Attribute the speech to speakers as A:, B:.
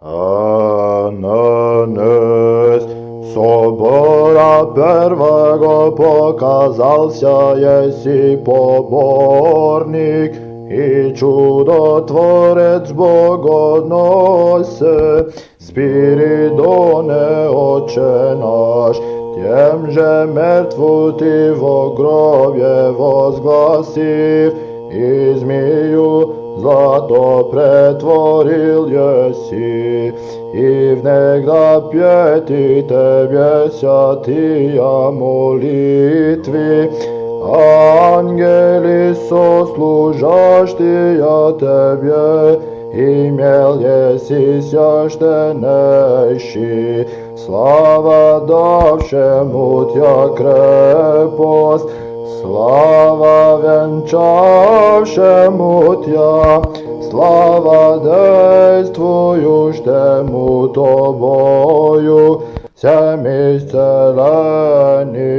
A: Ананес, собора первого показался еси поборник и чудотворец Богодносе, Спиридоне, Отче наш, тем же мертву ты во гробе возгласив, и змею злато претворил еси, и внегда пети тебе святыя молитви, ангели сослужащие тебе, имел еси священнейший, слава давшему тя крепост, слава венчавшему тя, слава действующему тобою, всем исцелени